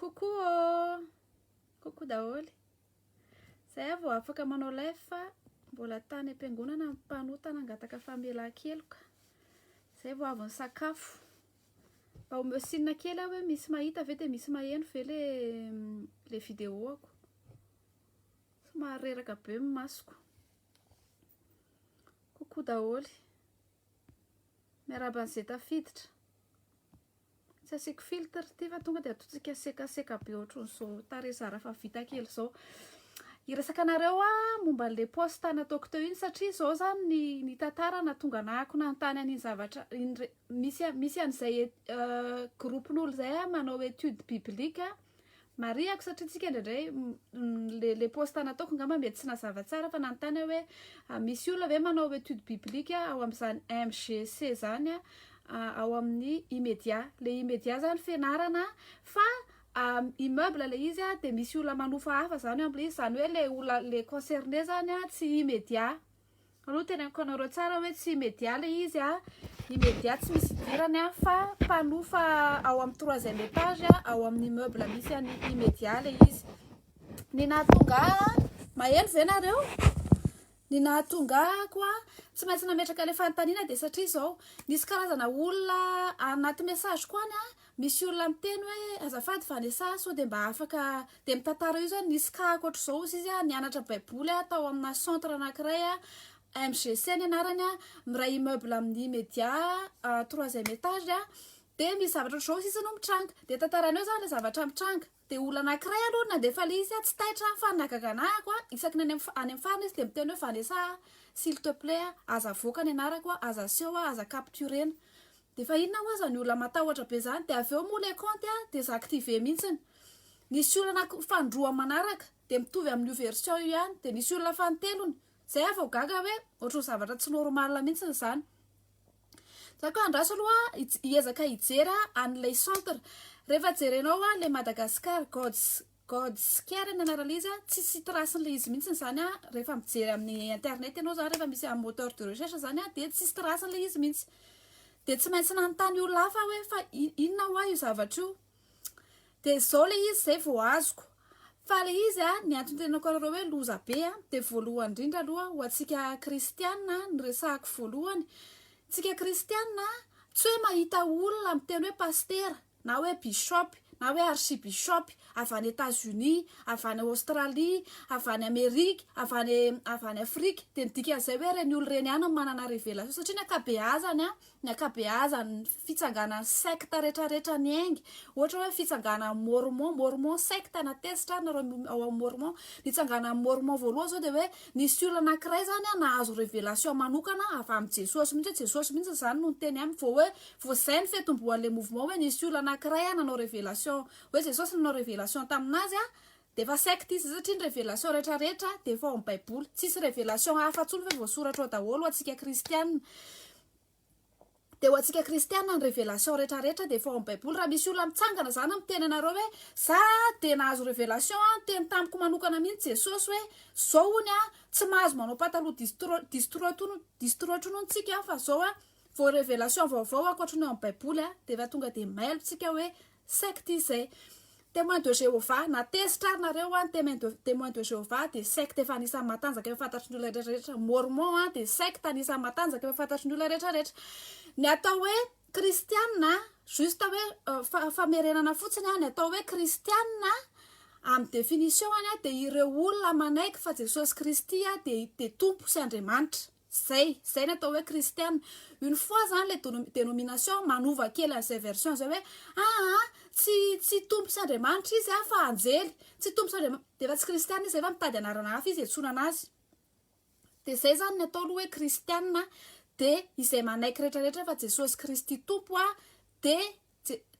Coucou daholo. Zay vao afaka manao live fa mbola tany am-piangonana mpanota nangataka famelan-keloka. Zay vao avy nisakafo. Mba omeo sinina kely aho hoe misy mahita ve dia misy maheno ve le vidéoako. Somary reraka be ny masoko. Coucou daholo. Miaraba an'izay tafiditra. Tsy asiako filtre ty fa tonga dia atotsika sekaseka be ohatran'izao taresara fa vita kely zao. Iresaka anareo momba le post nataoko teo iny satria zao zany ny tantara na tonga nahako nanontany an'iny zavatra misy an'izay groupen'olo zay manao étude biblique mariako satria tsika indraindray le post nataoko ngamba mety tsy nazava tsara fa nanontany hoe misy olona ve manao étude biblique ao amin'izany MGC zany ao amin'ny immédiat. Le immédiat zany fianarana fa immeuble le izy de misy olona manofa hafa zany amble izy zany hoe le olona le concerné zany tsy immédiat. Aloha teneniko anareo tsara hoe tsy immédiat le izy immédiat tsy misy idirany fa mpanofa ao amin'ny 3e étage ao amin'ny immeuble misy any immédiat le izy. Ny nahatonga maheno ve nareo? Ny nahatonga koa tsy maintsy nametraka le fanontaniana de satria zao nisy karazana olona anaty message koany misy olona miteny hoe azafady Vanessa sao de mba afaka de mitantara io zany nisy kahako ohatr'izao izy nianatra baiboly tao amina centre anankiray MGC ny anarany miray immeuble amin'ny immédiat 3e étage de misy zavatra ohatr'izao izy no mitranga de tantarany eo zany le zavatra mitranga de olona anankiray aloha nandefa le izy tsy taitra fa nagaganahako isaky any amin'ny farany izy de miteny hoe Vanessa s'il te plaît aza voaka ny anarako aza seho aza capturena de fa inona ho aza ny olona matahotra be zany de aveo moa le compte désactivé mihitsiny. Nisy olona fandroa manaraka de mitovy amin'io version io ihany de nisy olona fantelony zay avao gaga hoe ohatran'ny zavatra tsy normal mihitsiny zany. Zako andraso aloha hiezaka hijery an'ilay centre rehefa jerenao le Madagascar God's Care ny anarana izy tsy sitrasin' le izy mihitsiny zany rehefa mijery amin'ny internet ianao zany rehefa misy amin'ny moteur de recherche zany de tsy sitrasin' le izy mihitsy. De tsy maintsy nanontany olona hafa hoe fa inona ho io zavatra io de zao le izy zay vao azoko fa le izy ny antony tenako anareo hoe loza be de voalohany indrindra aloha ho antsika kristiana ny resahako voalohany. Tsika kristiana tsy hoe mahita olona miteny hoe paster na hoe bishop na hoe archibishop avy any États-Unis avy any Australie avy any Amerika avy any Afrika de nidikan'izay hoe reny olo reny ihany manana révélation satria ny akabeazany fitsanganany secte rehetrarehetra ny aingy ohatra hoe fitsangana mormon secte na tesitra nareo ao amin'ny mormon nitsangana mormon voalohany zao de hoe nisy olona anankiray zany nahazo révélation manokana avy amin'ny Jesosy mihitsy zany no niteny aminy vao zay ny fetomboan'le mouvement hoe nisy olona anankiray nanao révélation hoe Jesosy nanao révélation taminazy de fa secte izy satria ny révélation rehetrarehetra de fa ao amin'ny baiboly tsisy révélation hafa-tsolo fa voasoratra daholo atsika kristiana. De ho antsika kristiana ny révélation rehetrarehetra de fa ao amin'ny baiboly raha misy olona mitsangana zany miteny anareo hoe za de nahazo révélation teny tamiko manokana mihitsy Jesosy hoe zao ony tsy mahazo manao pataloha distrotronotsika fa zao vao révélation vaovao ankoatrany ao amin'ny baiboly de fa tonga de mailo tsika hoe secte izay. Témoin de Jéhovah na tesitra nareo témoin de Jéhovah de secte efa anisan'ny matanjaka efa fantatry ny olona rehetrarehetra. Mormon de secte anisan'ny matanjaka efa fantatry ny olona rehetrarehetra. Ny atao hoe kristiana juste hoe famerenana fotsiny ny atao hoe kristiana amin'ny définition de ireo olona manaiky fa Jesosy Kristy de tompo sy Andriamanitra. Zay ny atao hoe kristiana. Une fois zany le dénomination manova kely an'izay version zay hoe tsy tompo sy Andriamanitra izy fa anjely tsy tompo sy Andriamanitra de fa tsy kristiana izy fa mitady anarana hafa izy etsonana azy. De zay zany ny atao hoe kristiana de izay manaiky rehetrarehetra fa Jesosy Kristy tompo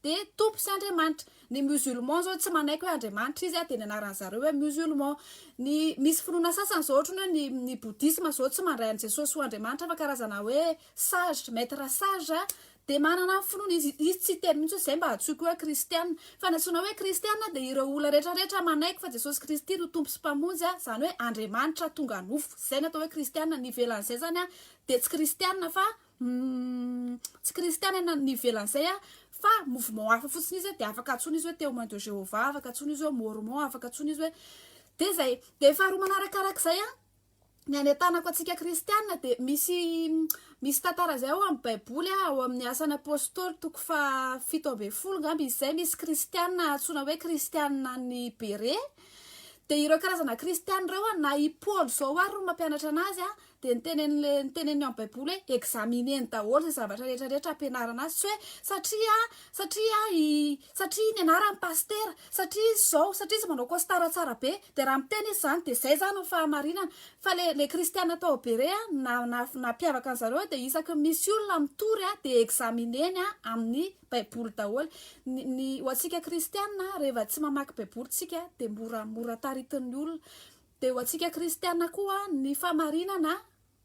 de tompo sy Andriamanitra. Ny musulman zao tsy manaiky hoe Andriamanitra izy de ny anaran'ny zareo hoe musulman. Ny misy finoana sasany zao ohatrany hoe ny bouddhisme zao tsy mandray an'i Jesosy ho Andriamanitra fa karazana hoe sage maître sage de manana finoana izy tsy teny mihitsy zay mba hatsoiko hoe kristiana fa natsona hoe kristiana de ireo olona rehetrarehetra manaiky fa Jesosy Kristy no tompo sy mpamonjy zany hoe Andriamanitra tonga nofo. Zay ny atao hoe kristiana ny ivelan'izay zany de tsy kristiana fa tsy kristiana ny ivelan'izay fa mouvement hafa fotsiny izy de afaka atsony izy hoe témoin de Jéhovah, afaka atsony izy hoe mormon, afaka atsony izy hoe de zay. De faharoa manarakarak'izay ny anetanako atsika kristianina de misy tantara zay ao amin'ny baiboly ao amin'ny asan'ny apôstôly toko fa 7 ngamba izy zay misy kristianina atsona hoe kristianina ny Bere. De ireo karazana kristianina reo na i Paul zao ary no mampianatra anazy de niteneny amin'ny baiboly hoe examineny daholo zay zavatra rehetrarehetra ampianarana azy, tsy hoe satria ny anarany pastera, satria izy manao costard tsara be de raha miteny izy zany de zay zany ny fahamarinana. Fa le kristianina tao Bere na piavaka an'zareo de isaky misy olona mitory de examineny amin'ny baiboly daholo. Ny ho atsika kristianina rehefa tsy mamaky baiboly tsika de mora taritin'ny olona. De ho atsika kristianina koa ny fahamarinana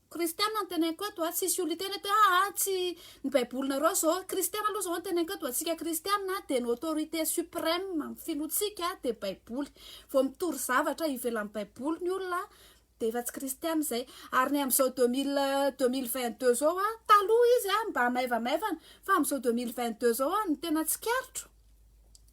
kristianina ny teneniko eto tsisy olona teny hoe tsy ny baibolinareo zao kristianina aloha zao ny teneniko eto atsika kristianina de ny autorité suprême amin'ny filotsika de baiboly, vao mitory zavatra ivelan'ny baiboly ny olona de efa tsy kristianina zay. Ary ny am'izao 2022 zao taloha izy mba maivamaivana fa am'izao 2022 zao ny tena tsikaritro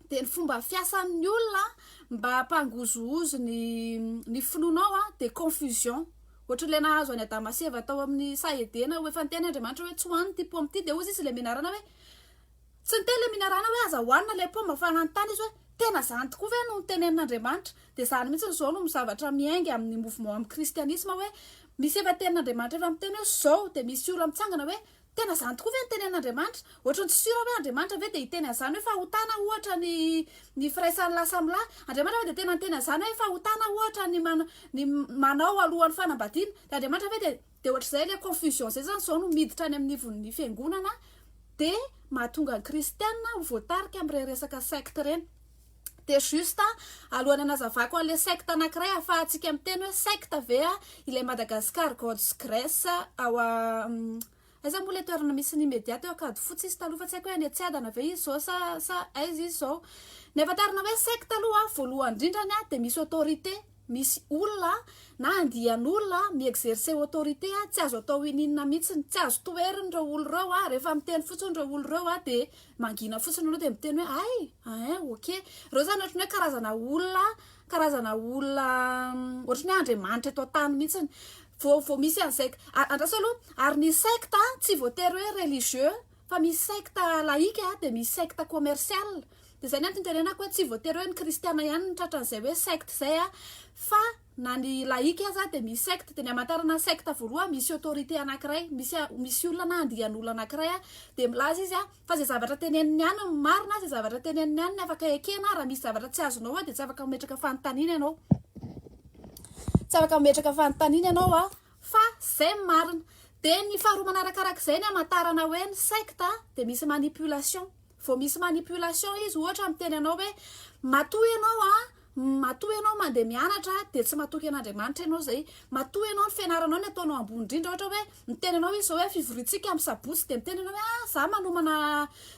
de ny fomba fiasan'ny olona mba hampangozohozo ny finoanao de confusion. Ohatra le nahazo any Adama sy Eva tao amin'ny saedena hoe efa niteny Andriamanitra hoe tsy hoan'ny ty paoma ty de ozy izy le minarana hoe tsy niteny le minarana hoe aza hoanina le paoma fa nanontany izy hoe tena zany tokoa ve no nitenenin'Andriamanitra. De zany mihitsy zao no zavatra miainga amin'ny mouvement amin'ny kristianisme hoe misy efa tenin'Andriamanitra efa miteny hoe zao de misy olona mitsangana hoe tena zany tokoa ve nitenenin'Andriamanitra. Ohatra ny tsisira hoe Andriamanitra ve de hiteny azany hoe fahotana ohatra ny firaisan'ny lasamlahy, Andriamanitra ve de tena niteny azany hoe fahotana ohatra ny manao alohan'ny fanambadiana, de Andriamanitra ve de ohatr'izay le confusion zay zany zao no miditra any amin'ny nivon'ny fiangonana de mahatonga ny kristianina ho voatarika amin'ireny resaka secte reny. De juste alohan'ny anazavako an'le secte anankiray ahafahantsika miteny hoe secte ve ilay Madagascar God's Grace ao aiza moa le toerana misy ny média teo akady fotsy izy taloha fa tsy haiko hoe any Antsiadana ve izy zao sa aiza izy zao. Nefa tarina hoe secte aloha voalohany indrindrany de misy autorité, misy olona na andian'olona mi-exercer autorité tsy azo atao ininina mihitsy, tsy azo toeriny reo olo reo rehefa miteny fotsiny reo olo reo de mangina fotsiny anao de miteny hoe ok. Reo zany ohatrany hoe karazana olona ohatrany hoe Andriamanitra eto an-tany mihitsiny. Vao misy an'izay andraso aloha ary ny secte tsy voatery hoe religieux fa misy secte laïque de misy secte commercial. De zay ny antony tenenako hoe tsy voatery hoe ny kristiana ihany ny tratran'izay hoe secte zay fa na ny laïque aza de misy secte. De ny amantarana secte voaloha misy autorité anankiray, misy olona na andian'olona anankiray de milaza izy fa zay zavatra teneniny ihany ny marina, zay zavatra teneniny ihany ny afaka ekena, raha misy zavatra tsy azonao de tsy afaka metraka fanontaniana ianao. Tsy afaka metraka fanontaniana ianao fa zay marina. De ny faharoa manarakarak'izay ny amantarana hoe ny secte de misy manipulation. Vao misy manipulation izy ohatra miteny anao hoe matoy ianao mandeha mianatra de tsy matoky an'Andriamanitra ianao zay, matoy ianao ny fianaranao ny ataonao ambony indrindra. Ohatra hoe miteny anao izy zao hoe fivoritsika amin'ny sabotsy de miteny anao hoe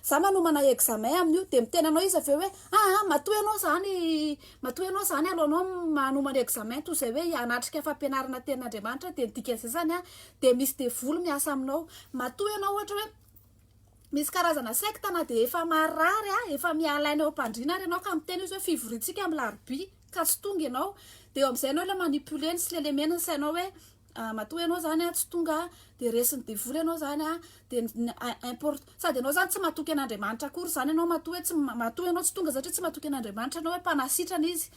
za manomana examen amin'io de miteny anao izy aveo hoe matoy ianao zany alohanao manomana examen toy zay hoe anatrika fampianarana tenin'Andriamanitra de dikan'izay zany de misy devoly miasa aminao. Matoy ianao ohatra hoe misy karazana secte na de efa marary efa mialaina eo am-pandriana ary ianao ka miteny izy hoe fivoritsika amin'ny larobia ka tsy tonga ianao de eo amin'izay ianao le manipuleny sy le meniny sainao hoe matoa ianao zany tsy tonga de resiny devoly ianao zany de importe sady ianao zany tsy matoky an'Andriamanitra akory zany ianao matoa ianao tsy tonga satria tsy matoky an'Andriamanitra ianao hoe mpanasitrana izy.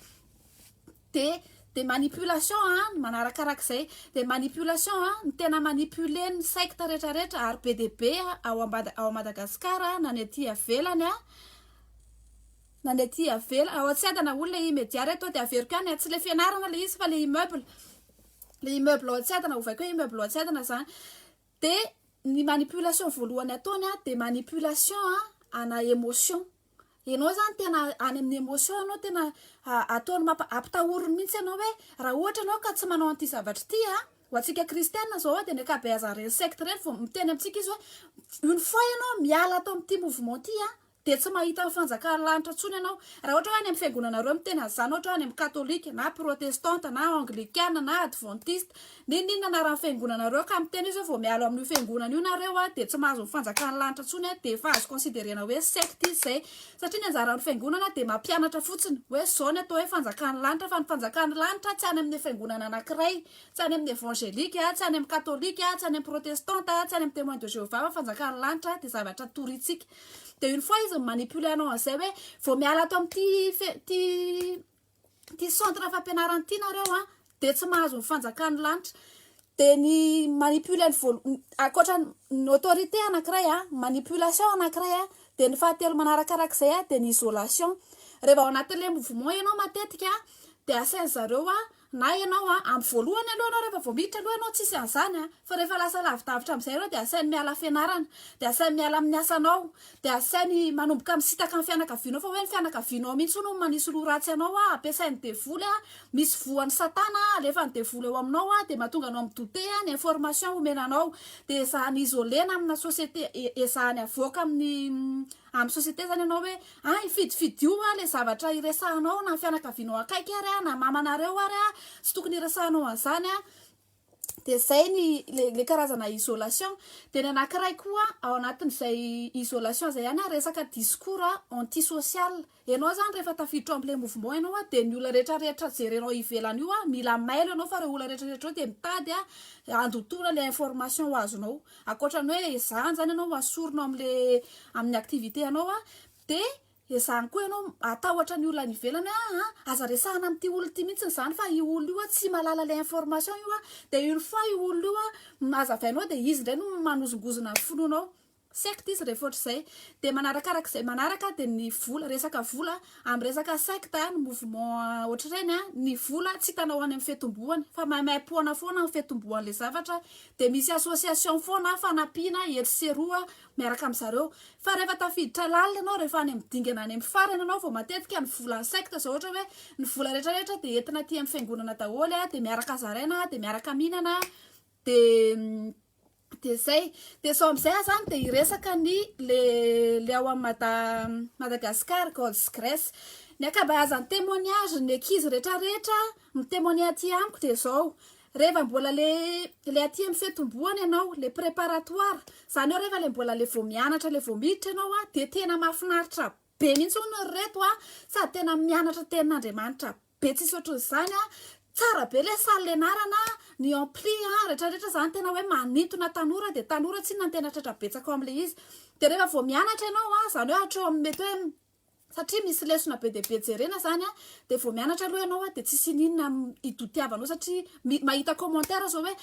De manipulation manarakarak'izay de manipulation ny tena manipuleny secte rehetrarehetra ary be de be ao Madagascar na ny aty avelany ao Antsiadana olona immédiat reto de averiko any tsy le fianarana le izy fa le immeuble ao Antsiadana ovaiko hoe immeuble ao Antsiadana zany. De ny manipulation voalohany ataony de manipulation ana émotion. Ianao zany tena any amin'ny émotion ianao tena ataony ampitahoriny mihitsy ianao hoe raha ohatra ianao ka tsy manao an'ity zavatra ty ho atsika kristianina zao de ny ankabeazan'ireny secte reny vao miteny amintsika izy hoe une fois ianao miala atao amin'ity mouvement ty de tsy mahita fanjakana lanitra tsony ianao raha ohatra hoe any amin'ny fiangonanareo miteny an'izany ohatra any amin'ny katolika na protestante na anglikana na adventiste ninona na raha fiangonanareo ka miteny izy vao mialo amin'ny fiangonana io nareo de tsy mahazo fanjakana lanitra tsony de efa azo considérena hoe secte izay satria ny anjaran'ny fiangonana de mampianatra fotsiny hoe zao ny atao hoe fanjakana lanitra fa ny fanjakana lanitra tsy any amin'ny fiangonana anankiray tsy any amin'ny évangélika tsy any amin'ny katolika tsy any amin'ny protestante tsy any amin'ny témoin de Jéhovah fa fanjakana lanitra de zavatra toritsika de une fois izy manipule anao an'izay hoe vao miala ato amin'ty ty centre fampianarana ity nareo de tsy mahazo ny fanjakana lanitra de ny manipule akoatra ny autorité anankiray manipulation anankiray de ny fahatelo manarakarak'izay de ny isolation rehefa ao anatin'le mouvement ianao matetika de asainy zareo na ianao amin'ny voalohany aloha anao rehefa vao miditra aloha ianao tsisy an'izany fa rehefa lasa lavidavitra amin'izay ianao de asainy miala fianarana de asainy miala amin'ny asanao de asainy manomboka misitaka amin'ny fianakavianao fa hoe ny fianakavianao mihitsy no manisy loha ratsy anao ampiasainy devoly misy voan'ny satana alefa ny devoly eo aminao de mahatonga anao amin'ny douté ny information omenanao de ezahany isolena amina société ezahany avoaka amin'ny société zany ianao hoe ifidifidy io le zavatra iresahanao na fianakavianao akaiky ary na mamanareo ary tsy tokony iresahanao an'izany de zay le karazana isolation de ny anankiray koa ao anatin'izay isolation zay ihany resaka discours antisocial ianao zany rehefa tafiditra amin'le mouvement ianao de ny olona rehetrarehetra jerenao ivelany io mila mailo ianao fa reo olona rehetrarehetra de mitady andotona le information ho azonao akoatrany hoe ezahany zany ianao asorinao amin'ny activité anao de ezahany koa ianao atahotra ny olona nivelany aza resahana amin'ity olo ty mihitsy zany fa io olo io tsy malala le information io de une fois io olo io azavainao de izy ndray no manozongozona ny fononao secte izy rehefa ohatr'izay de manarakarak'izay manaraka de ny vola resaka vola amin'ny resaka secte ny mouvement ohatr'ireny ny vola tsy hitanao any amin'ny fetombohany fa maimaipoana foana amin'ny fetombohan'le zavatra de misy association foana fanampiana hetseroa miaraka amin'zareo fa rehefa tafiditra lalina ianao rehefa any amin'ny dingana any amin'ny farany ianao vao matetika ny volan'ny secte zao ohatra hoe ny vola rehetrarehetra de entina aty amin'ny fiangonana daholo de miaraka zaraina de miaraka mihinana de zay de so am'izay zany de iresaka ny le ao amin'ny Madagascar God's Grace ny akabazany témoignage ny ankizy rehetrarehetra mitémoigner aty amiko de zao rehefa mbola le aty amin'ny fetombohany ianao le préparatoire zany eo rehefa le mbola le vao mianatra le vao miditra ianao de tena mahafinaritra be mihitsy hono reto sady tena mianatra tenin'Andriamanitra be tsisy ohatr'izany tsara be le salenarana ny ampli rehetrarehetra zany tena hoe manintona tanora de tanora tsy nantena tratra betsaka amin'le izy de rehefa vao mianatra ianao zany hoe hatreo amin'ny mety hoe satria misy lesona be de be jerena zany de vao mianatra aloha ianao de tsy sininina idotiavanao satria mahita commentaire zao hoe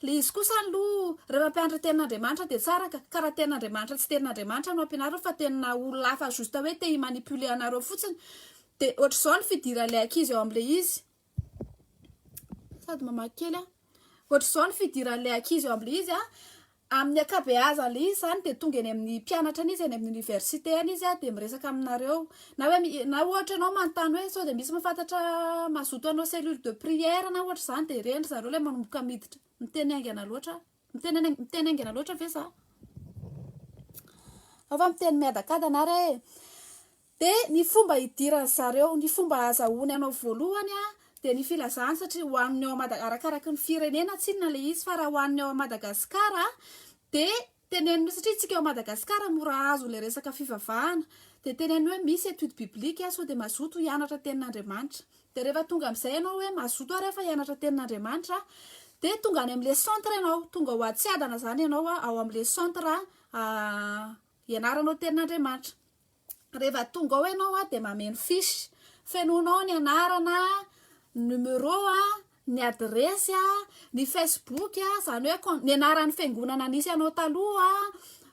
le izy kosa lo rehefa mpianatra tenin'Andriamanitra de tsara karaha tenin'Andriamanitra tsy tenin'Andriamanitra no ampianareo fa tenina olona hafa juste hoe te himanipule anareo fotsiny de ohatr'izao ny fidiran'le ankizy eo amin'le izy sady mamaky kely ohatr'izao ny fidiran'le ankizy eo amin'le izy amin'ny akabeazan'le izy zany de tonga eny amin'ny mpianatra an'izy eny amin'ny université any izy de miresaka aminareo na hoe na ohatra ianao manontany hoe sao de misy mahafantatra mazoto anao cellule de prière na ohatra zany de reny zareo le manomboka miditra miteny aingana loatra ve za afa miteny miadakadana re de ny fomba hidiran'ny zareo ny fomba azahoany anao voalohany de ny filazany satria hoaniny ao arakaraky ny firenena tsinona le izy fa raha hoaniny ao Madagascar de teneniny satria tsika ao Madagascar mora azo le resaka fivavahana de teneniny hoe misy étude biblique sao de mazoto hianatra tenin'Andriamanitra de rehefa tonga amin'izay ianao hoe mazoto rehefa hianatra tenin'Andriamanitra de tonga any amin'le centre ianao tonga ho atsiadana zany ianao ao amin'le centre ianaranao tenin'Andriamanitra rehefa tonga ao ianao de mameno fiche fenonao ny anarana numéro ny adresy ny Facebook zany hoe ny anaran'ny fiangonana nisy anao taloha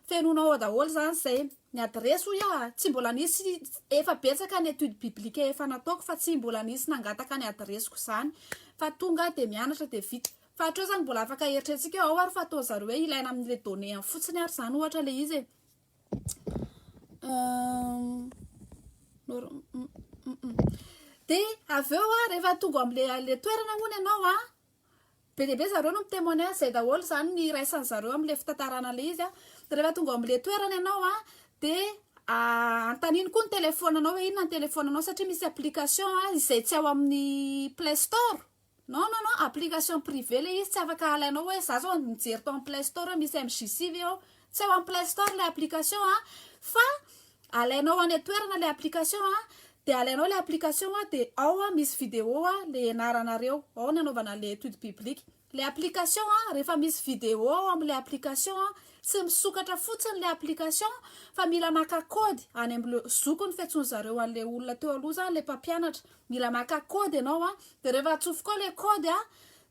fenonao ao daholo zany zay ny adresy hoy tsy mbola nisy efa betsaka ny étude biblique efa nataoko fa tsy mbola nisy nangataka ny adresiko zany fa tonga de mianatra de vita fa hatreo zany mbola afaka eritreretintsika ao ary fa atao zareo hoe ilaina amin'le données fotsiny ary zany ohatra le izy de aveo rehefa tonga am'le toerana hono ianao be debe zareo no mitémoigner zay daholo zany ny raisan'ny zareo am'le fitantarana le izy de rehefa tonga am'le toerana ianao de antaniny koa ny telefonanao hoe inona ny telefonanao satria misy application izay tsy ao amin'ny Play Store. Non, application privé le izy tsy afaka alainao hoe za zao mijery tao amin'ny Play Store misy MJC ao tsy ao amin'ny Play Store le application fa alainao any toerana le application de alainao le application de ao misy vidéo le ianaranareo ao ny anaovana le étude publique. Le application rehefa misy vidéo ao am'le application tsy misokatra fotsiny le application fa mila maka code any am'le zokony fiatsony zareo an'le olona teo aloha zany le mpampianatra mila maka code ianao de rehefa atsofoka le code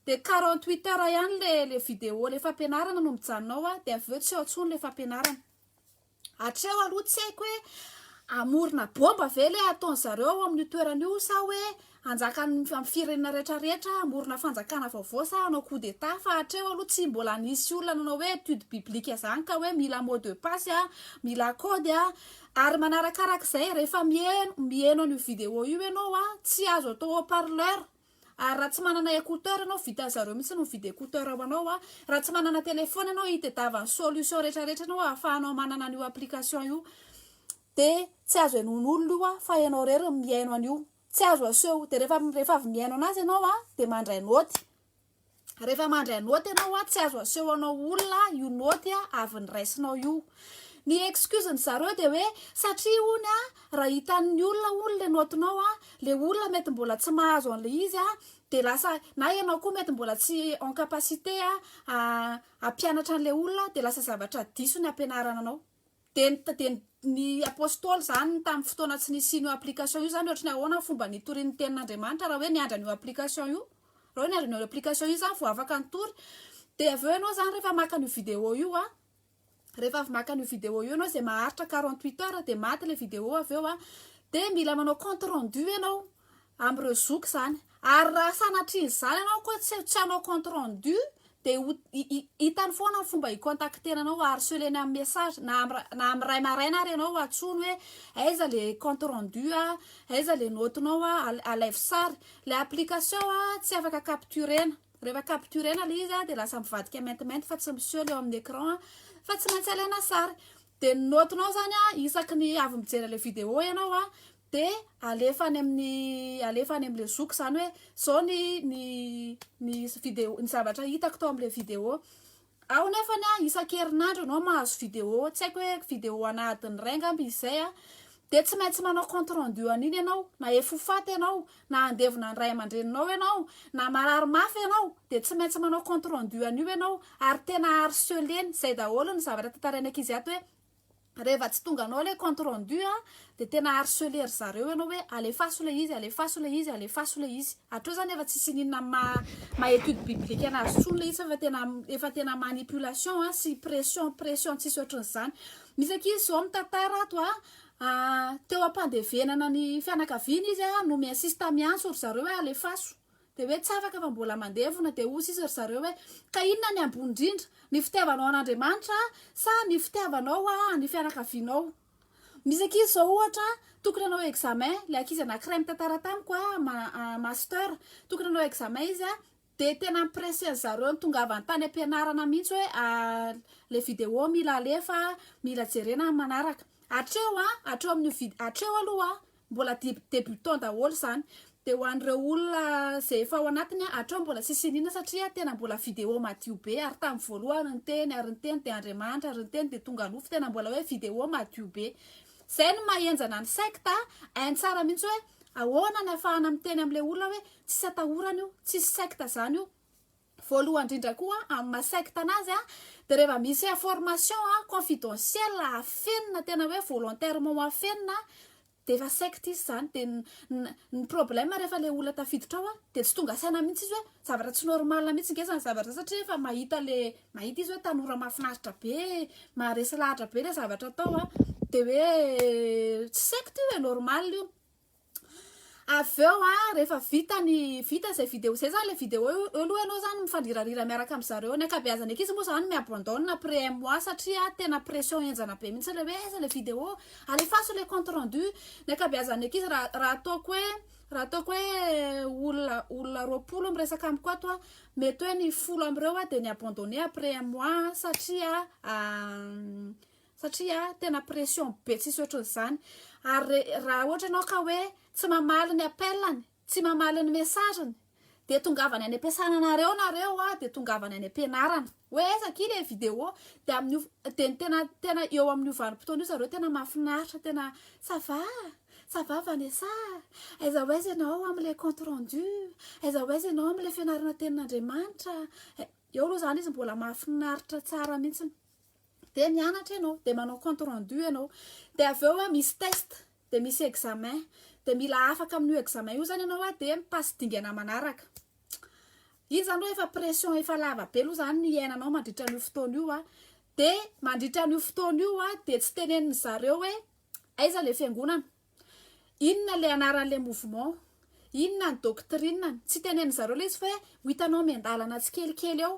de 48 heures ihany le vidéo le fampianarana no mijanonao de aveo tsy ao tsony le fampianarana. Hatreo aloha tsy haiko hoe amorona bomba ve le ataony zareo amin'ny toeran'io sa hoe anjakany amin'ny firenena rehetrarehetra amorona fanjakana vaovao sa anao coup d'état fa hatreo aloha tsy mbola nisy olona nanao hoe étude biblique zany ka hoe mila mot de passe mila code ary manarakarak'izay rehefa mieno an'io vidéo io ianao tsy azo atao haut-parleur ary raha tsy manana écouteur ianao vita zareo mihitsy no vidy écouteur anao raha tsy manana telefona ianao hitadiavany solution rehetrarehetra anao ahafahanao manana an'io application io de tsy azo enon'olona io fa ianao rery miaino an'io tsy azo aseho de rehefa avy miaino anazy ianao de mandray noty rehefa mandray noty ianao tsy azo aseho anao olona io noty avy niraisinao io. Ny excuse ny zareo de hoe satria ony raha hitan'ny olona le notinao le olona mety mbola tsy mahazo an'le izy de lasa na ianao koa mety mbola tsy en capacité ampianatra an'le olona de lasa zavatra diso ny ampianarana anao de ny apôstôly zany tamin'ny fotoana tsy nisy io application io zany ohatrany ahoana fomba nitorian'ny tenin'Andriamanitra raha hoe niandra an'io application io raha hoe niandra an'io application io zany vao afaka nitory de aveo ianao zany rehefa maka an'io vidéo io rehefa avy maka an'io vidéo io ianao zay maharitra 48 heures de maty le vidéo aveo de mila manao compte rendu ianao am'ireo zoky zany ary raha sanatrin' zany ianao koa tsy anao compte rendu de hitany foana ny fomba hicontactenanao harcelena amin'ny message na amin'ny ray maraina ary ianao atsony hoe aiza le compte rendu aiza le notinao alaivo sary le application tsy afaka capturena rehefa capturena le izy de lasa mivadika maintimainty fa tsy miseho leo amin'ny écran fa tsy maintsy alaina sary de notinao zany isaky ny avy mijery le vidéo ianao de alefa any amin'le zoky zany hoe zao ny vidéo ny zavatra hitako tao am'le vidéo ao nefany isan-kerinandro anao mahazo vidéo tsy haiko hoe vidéo anadiny ray ngamby izay de tsy maintsy manao compte rendu an'iny ianao na efofaty ianao na andevona ny ray aman-dreninao ianao na marary mafy ianao de tsy maintsy manao compte rendu an'io ianao ary tena harceleny zay daholo ny zavatra tantarainy ankizy ato hoe rehefa tsy tonga anao le compte rendu de tena harceler zareo ianao hoe alefaso le izy atreo zany efa tsisy ninona ma étude biblique anazy tsony le izy efa tena manipulation sy pression tsisy ohatran'izany misy ankizy zao mitantara ato teo ampandevenana ny fianakaviana izy no miansista miantso ry zareo hoe alefaso de hoe tsy afaka fa mbola mandevona de ozy izy ry zareo hoe ka inona ny ambony indrindra ny fitiavanao an'Andriamanitra sa ny fitiavanao ny fianakavianao. Misy ankizy zao ohatra tokony anao examen le ankizy anankiray mitantara tamiko master tokony anao examen izy de tena mipresse zareo ny tonga avy tany ampianarana mihitsy hoe le vidéo mila alefa mila jerena manaraka atreo aloha mbola débutant daholo zany de ho an'ireo olona zay efa ao anatiny atreo mbola sisy inona satria tena mbola vidéo madio be ary tamin'ny voalohany ny teny de Andriamanitra ary ny teny de tonga nofo tena mbola hoe vidéo madio be zay ny mahenjana ny secte hainy tsara mihitsy hoe ahoana ny ahafahana miteny am'le olona hoe tsisy atahorana io tsisy secte zany io voalohany indrindra koa amin'ny masecte anazy de rehefa misy information confidentielle afenina tena hoe volontairement afenina de efa secte izy zany de ny problème rehefa le olona tafiditra ao de tsy tonga saina mihitsy izy hoe zavatra tsy normal mihitsy ngesany zavatra satria efa mahita izy hoe tanora mahafinaritra be maharesy lahatra be le zavatra atao de hoe tsy secte io normal io aveo rehefa vita zay vidéo zay zany le vidéo aloha ianao zany mifandrirarira miaraka am'zareo ny akabeazany ankizy moa zany miabandone après un mois satria tena pression enjana be mihitsy le hoe aiza le vidéo alefaso le compte rendu ny akabeazany ankizy raha ataoko hoe olona 20 miresaka amiko ato mety hoe ny 10 am'ireo de ny abandonné après un mois satria satria tena pression be tsisy ohatran'izany ary raha ohatra ianao ka hoe tsy mamaly ny appelany tsy mamaly ny messageny de tongavany any ampiasana nareo de tongavany any ampianarana hoe aizaky le vidéo de amin'ny de tena eo amin'ny vanim-potoana io zareo tena mahafinaritra tena ça va Vanessa aiza hoaiza ianao am'le compte rendu aiza hoaiza ianao am'le fianarana tenin'Andriamanitra eo aloha zany izy mbola mahafinaritra tsara mihitsy de mianatra ianao de manao compte rendu ianao de aveo misy test de misy examen de mila afaka amin'io examen io zany ianao de mipasy dingana manaraka iny zany hoe efa pression efa lava be aloha zany ny iainanao mandritra an'io fotoana io de mandritra an'io fotoana io de tsy tenenin zareo hoe aiza le fiangonana inona le anaran'le mouvement inona ny doctrineny tsy tenenin zareo le izy fa hoe hitanao miandalana tsikelikely eo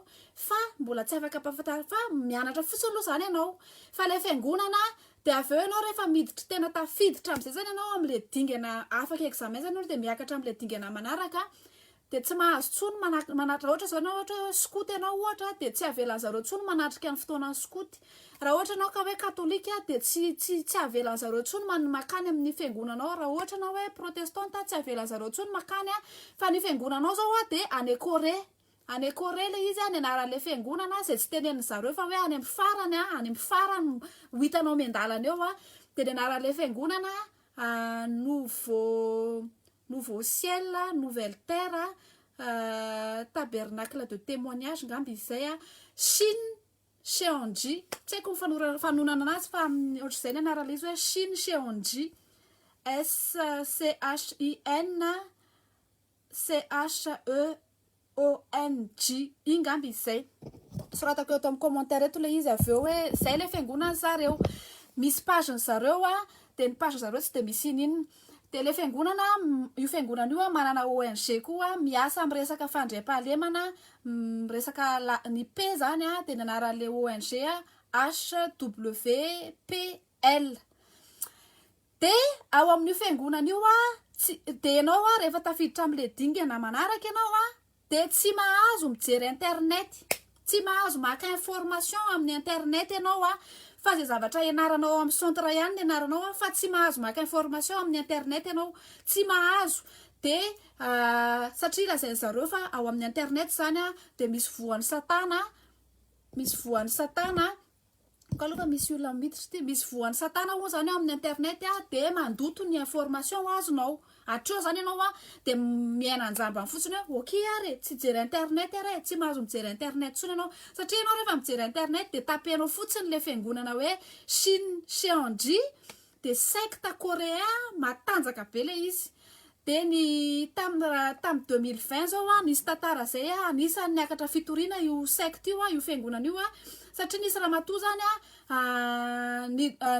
fa mbola tsy afaka mpafantara fa mianatra fotsiny aloha zany ianao fa le fiangonana de aveo ianao rehefa miditra tena tafiditra am'izay zany ianao am'le dingana afaka examen zany ianao de miakatra am'le dingana manaraka de tsy mahazo tsony manatra ohatra zao ianao ohatra skoty ianao ohatra de tsy avelan zareo tsony manatrika ny fotoana skoty raha ohatra ianao ka hoe katolika de tsy avelan zareo tsony makany amin'ny fiangonanao raha ohatra ianao hoe protestante tsy avelan zareo tsony makany fa ny fiangonanao zao de any Corée le izy ny anaran'le fiangonana zay tsy tenenin zareo fa hoe any amin'ny farany ho hitanao miandalana eo de ny anaran'le fiangonana nouveau ciel, nouvelle terre, tabernacle de témoignage ngamby izay Chine Cheonji tsy haiko fanonana anazy fa ohatr'izay ny anarana izy hoe Chine Cheonji SCHINCHEONG iny ngamby izay soratako eto amin'ny commentaire eto le izy aveo hoe zay le fiangonana zareo misy page zareo de ny page zareo tsy de misy inina de le fiangonana io fiangonana io manana ONG koa miasa amin'ny resaka fandriam-pahalemana resaka ny P zany de ny anaran'le ONG HWPL de ao amin'io fiangonana io de ianao rehefa tafiditra am'le dingana manaraka ianao de tsy mahazo mijery internet tsy mahazo maka information amin'ny internet ianao fa zay zavatra ianaranao amin'ny centre ihany ny ianaranao fa tsy mahazo maka information amin'ny internet ianao tsy mahazo de satria lazainy zareo fa ao amin'ny internet zany de misy voan'ny satana kalofa misy olona miditra ty misy voan'ny satana moa zany amin'ny internet de mandoto ny information azonao atreo zany ianao de miaina anjamba fotsiny hoe ok ary tsy jery internet ary tsy mahazo mijery internet tsony ianao satria ianao rehefa mijery internet de tapenao fotsiny le fiangonana hoe Chine Cheonji de secte coréen matanjaka be le izy de ny tamin'ny 2020 zao nisy tantara zay anisany niakatra fitoriana io secte io fiangonana io satria nisy ramatoa zany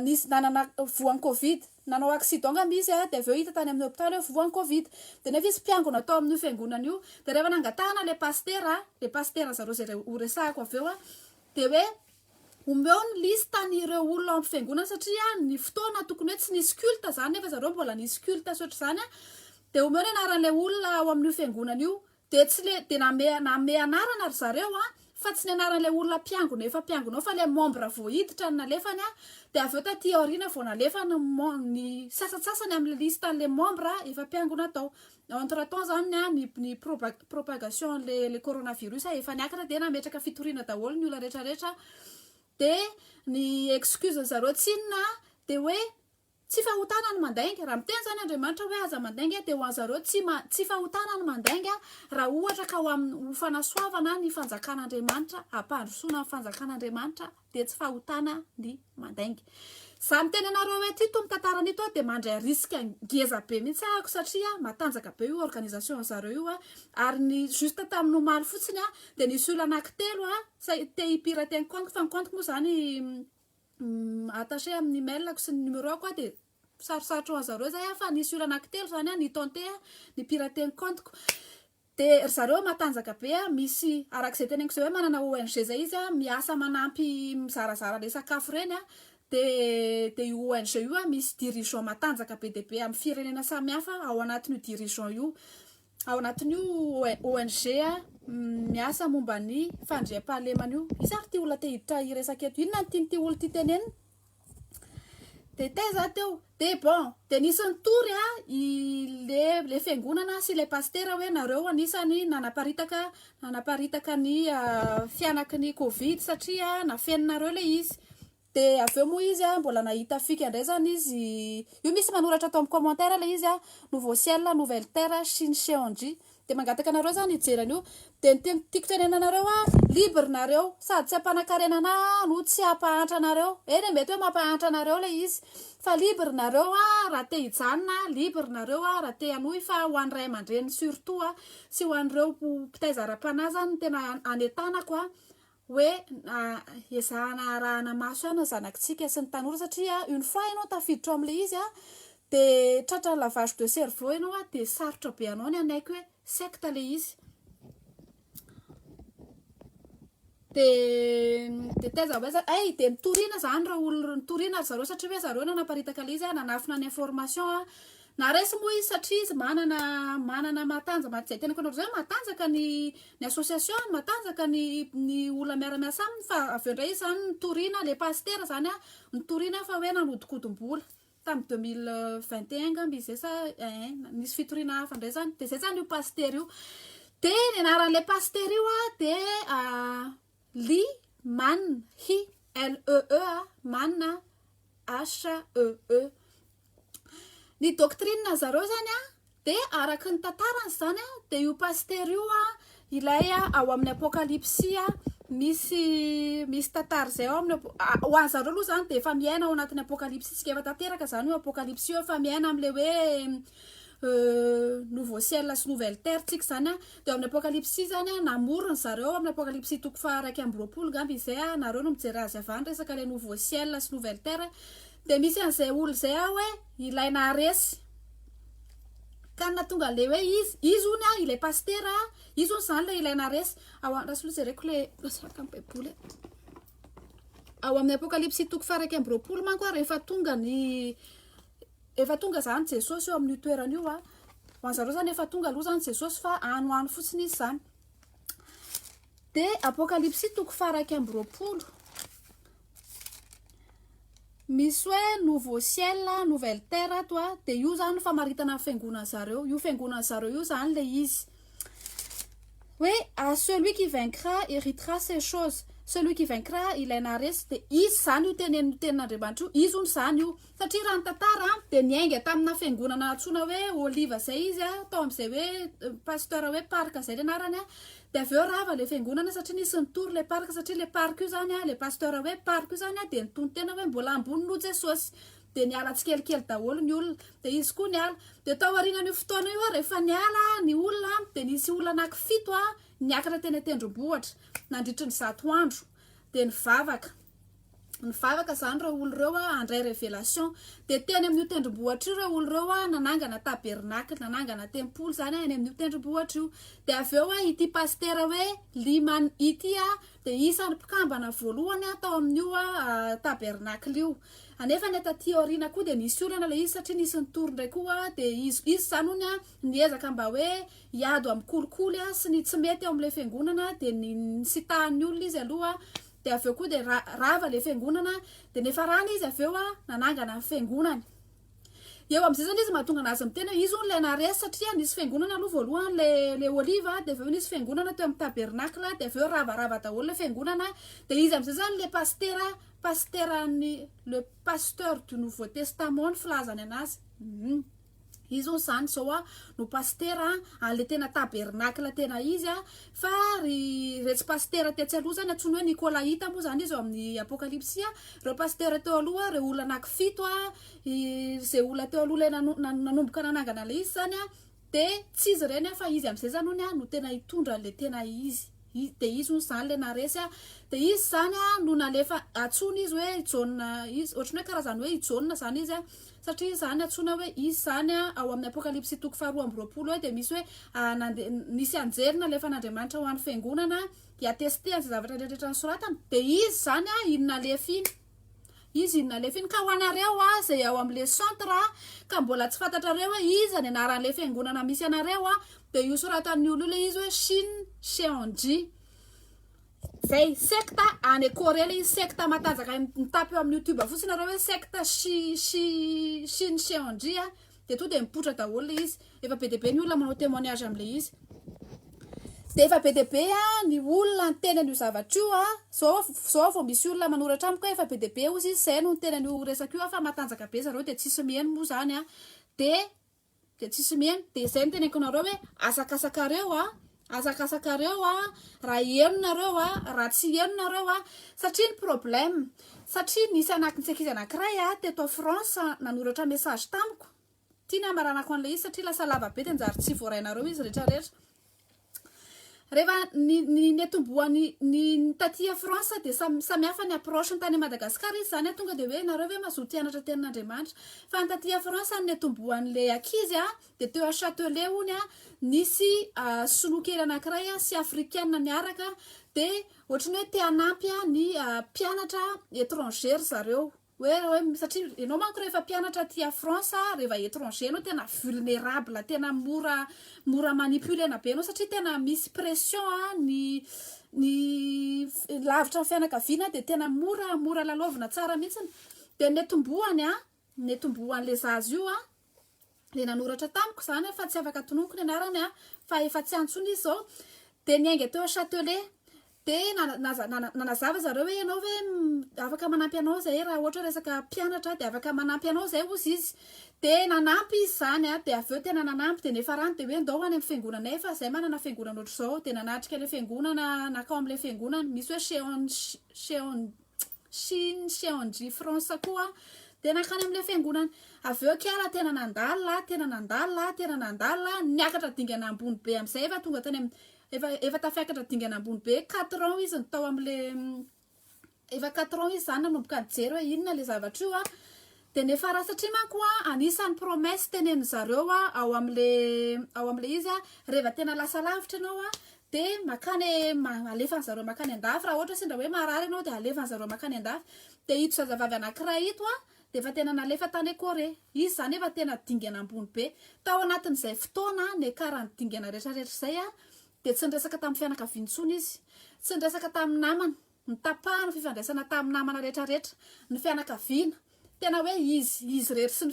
nisy nanana voan'ny covid nanao accident ngamby izy de aveo hita tany amin'ny hôpitaly hoe voan'ny covid de nefa izy mpiangona atao amin'ny fiangonana io de rehefa nangatahana le paster zareo zay ho resahako aveo de hoe omeo ny listan'ireo olona amin'ny fiangonana satria ny fotoana tokony hoe tsy nisy culte zany nefa zareo mbola nisy culte sotra zany de omeo ny anaran'le olona ao amin'io fiangonana io de tsy le de name anarana ry zareo fa tsy ny anaran'le olona mpiangona efa mpiangonao fa le membre voahiditra ny nalefany de aveo taty aoriana vao nalefa ny sasatsasany amin'ny listan'le membre efa mpiangona tao entre temps zany ny propagation le coronavirus efa niakatra de nametraka fitoriana daholo ny olona rehetrarehetra de ny excuse zareo tsinona de hoe tsy fahotana ny mandainga raha miteny zany Andriamanitra hoe aza mandainga de ho anzareo tsy fahotana ny mandainga raha ohatra ka ho fanasoavana ny fanjakan'Andriamanitra ampandrosoana ny fanjakan'Andriamanitra de tsy fahotana ny mandainga za miteny anareo hoe ty to mitantara nito de mandray risque ngeza be mihitsy ako satria matanjaka be io organisation zareo io ary ny juste tamin'ny omaly fotsiny de nisy olona anankitelo te hipirater ny compte fa ny compte moa zany attaché amin'ny mailako sy ny numéroako de sarosarotro anzareo zay fa nisy olona anankitelo zany ny tente ny pirater ny compteko de zareo matanjaka be misy arak'izay teneniko zay hoe manana ONG zay izy miasa manampy mizarazara le sakafo reny de io ONG io misy dirigeant matanjaka be de be amin'ny firenena samihafa ao anatin'io dirigeant io ao anatin'io ONG miasa momba ny fandriam-pahalemana io izy ary ty olona te hiditra iresaka eto inona ny tianyty olo ty tenenina de taiza teo de bon de nisy nitory le fiangonana sy le pastera hoe nareo anisany nanaparitaka ny fianaky ny covid satria nafeninareo le izy de aveo moa izy mbola nahita fika ndray zany izy io misy manoratra atao amin'ny commentaire le izy nouveau ciel nouvelle terre Chine Cheonji de mangataka nareo zany ijerany io de tiako tenenanareo libre nareo sady tsy ampanakarena no tsy ampahantra nareo eny mety hoe mampahantra nareo le izy fa libre nareo raha te hijanona libre nareo raha te hanohy fa ho an'ny ray aman-dreny surtout sy ho an'ireo mpitaiza ara-panahy zany tena anetanako hoe ezahana arahana maso ihany zanakitsika sy ny tanora satria une fois ianao tafiditra amin'le izy de tratra lavage de cerveau ianao de sarotra be anao ny anaiky hoe secte le izy de taiza hoe ay de mitorina zany raha olo mitorina zareo satria hoe zareo nanaparitaka le izy nanafina ny information na resy moa izy satria izy manana matanjaka zay tena kanao zay matanjaka ny association matanjaka ny olona miara-miasa aminy fa aveo ndray izy zany nitorina le pastera zany nitorina fa hoe nanodikodim-bola tamin'ny 2021 gamby izy sa nisy fitorina hafa ndray zany de zay zany io paster io de ny anaran'le paster io de Li Man Hi Lee Manna Hee ny doctrine zareo zany de araky ny tantarany zany de io paster io ilay ao amin'ny apokalypsia misy tatary zay ao amin'ny ho an zareo aloha zany de efa miaina ao anatin'ny apokalypsia tsika efa tanteraka zany io apokalypsia efa miaina am'le hoe nouveau ciel sy nouvelle terre tsika zany de amin'ny apokalypsia zany namorony zareo amin'ny apokalypsia toko faha 1 gamby izay nareo no mijery azy avany resaka le nouveau ciel sy nouvelle terre de misy an'izay olo zay hoe ilaina aresy ka na tonga le hoe izy ony ile pastera izy ony zany le ilaina aresy rasolo jereko le saka amin'ny baiboly ao amin'ny apokalypsia toko faha 1 manko rehefa tonga zany Jesosy eo amin'ny toerana io ho an'zareo zany efa tonga aloha zany Jesosy fa ano fotsiny izy zany de apokalypsia toko faha 1 misy hoe nouveau ciel nouvelle terre de io zany famaritana ny fiangonana zareo io fiangonana zareo io zany le izy hoe celui qui vaincra héritera ces choses celui qui vaincra ilaina aresy de izy zany io tenin'Andriamanitra io izy ony zany io satria raha ny tantara de niainga tamina fiangonana atsona hoe oliva zay izy tao am'izay hoe pasteur hoe parka zay le anarany de aveo rava le fiangonana satria nisy nitory le parka satria le parka io zany le pasteur hoe parka io zany de nitony tena hoe mbola ambony Jesosy de niala tsikelikely daholo ny olona de izy koa niala de tao aorianan'io fotoana io rehefa niala ny olona de nisy olona anaky 7 niakatra teny tendrombohitra nandritry ny 100 andro de nivavaka zany reo olo reo andray révélation de teny amin'io tendrombohitra io reo olo reo nanangana tabernacle nanangana tempoly zany any amin'io tendrombohitra io de aveo ity pastera hoe liman ity de isany mpikambana voalohany tao amin'io tabernacle io anefa ny taty aoriana koa de nisy olana le izy satria nisy nitory ndray koa de izy zany ony niezaka mba hoe hiado amin'ny kolikoly sy ny tsy mety eo amin'le fiangonana de nisitahan'ny olona izy aloha de aveo koa de rava le fiangonana de nefa rana izy aveo nanangana ny fiangonana eo am'izay zany izy mahatonga anazy mitena izy ony le naresy satria nisy fiangonana aloha voalohany le oliva de aveo nisy fiangonana teo amin'ny tabernacle de aveo ravarava daholo le fiangonana de izy am'izay zany le le pasteur du nouveau testament ny filazany anazy izy ony zany zao no pastera an'le tena tabernacle tena izy fa retsy pastera tetsy aloha zany atsony hoe Nicolaïta moa zany izy eo amin'ny apokalypsia reo pastera teo aloha reo olona anaky 7 zay olona teo aloha le nanomboka nanangana le izy zany de tsy izy reny fa izy am'izay zany ony no tena hitondra le tena izy de izy ony zany le naresy de izy zany no nalefa atsony izy hoe ijaona izy ohatrany hoe karazany hoe ijaona zany izy satria zany atsona hoe izy zany ao amin'ny apokalypsia toko faha 12 de misy hoe nisy anjerina lefa n'Andriamanitra ho an'ny fiangonana hiateste an'izay zavatra rehetra nosoratany de izy zany inona lefiny ka ho anareo zay ao amin'le centre ka mbola tsy fantatrareo hoe iza ny anaran'le fiangonana misy anareo de io soratan'ny olo le izy hoe Chine Cheonji zay secte any Corée le secte matanjaka mitapy eo amin'ny YouTube fotsiny nareo hoe secte Shin Cheonji de to de mipotra daholo le izy efa be de be ny olona manao témoignage am'le izy de efa be de be ny olona ny tenan'io zavatra io zao vao misy olona manoratra amiko efa be de be ozy izy zay no ny tenan'io resaka io fa matanjaka be zareo de tsisy mihaino moa zany de tsisy mihaino de zay no teneniko nareo hoe azakasakareo raha eno nareo raha tsy eno nareo satria ny problème satria nisy anakintsaikizy anankiray teto France nanoratra message tamiko tiana maranako an'le izy satria lasa lava be de njary tsy voarainareo izy rehetrarehetra rehefa ny netomboany ny tatia France de samihafa ny approche ny tany Madagascar izy zany tonga de hoe nareo hoe mazoto hianatra tenin'Andriamanitra fa ny tatia France ny netomboan'le akizy de teo a Châtelet ony nisy solokely anankiray sy africaine miaraka de ohatrany hoe te hanampy ny mpianatra étranger zareo hoe satria ianao manko rehefa mpianatra aty France rehefa étranger no tena vulnérable tena mora manipulena be anao satria tena misy pression ny lavitra ny fianakaviana de tena mora lalovina tsara mihitsiny de netomboan'le zazy io le nanoratra tamiko zany fa tsy afaka tononoko ny anarany fa efa tsy antsony izy zao de niainga teo a Châtelet de nanazava zareo hoe ianao hoe afaka manampy anao zay raha ohatra resaka mpianatra de afaka manampy anao zay ozy izy de nanampy izy zany de aveo tena nanampy de nefa rano de hoe ndao any amin'ny fiangonana fa zay manana fiangonana ohatr' zao de nanatrika le fiangonana nakao am'le fiangonana misy hoe Shin Cheonji France koa de nakany am'le fiangonana aveo kiala tena nandala niakatra dingana ambony be am'izay efa tonga tany efa tafiakatra dingana ambony be 4 ans izy ny tao am'le efa 4 ans izy zany nanomboka nijery hoe inona le zavatra io de nefa raha satria manko anisan'ny promesse teneny zareo ao am'le izy rehefa tena lasa lavitra ianao de makany alefany zareo makany andafy raha ohatra sendra hoe marary ianao de alefany zareo makany andafy de ito zazavavy anankiray ito de efa tena nalefa tany Corée izy zany efa tena dingana ambony be tao anatin'izay fotoana ny karany dingana rehetrarehetra zay de tsy nresaka tamin'ny fianakaviantsony izy tsy nresaka tamin'ny namana ny tapahany fifandraisana tamin'ny namana rehetrarehetra ny fianakaviana tena hoe izy rehetra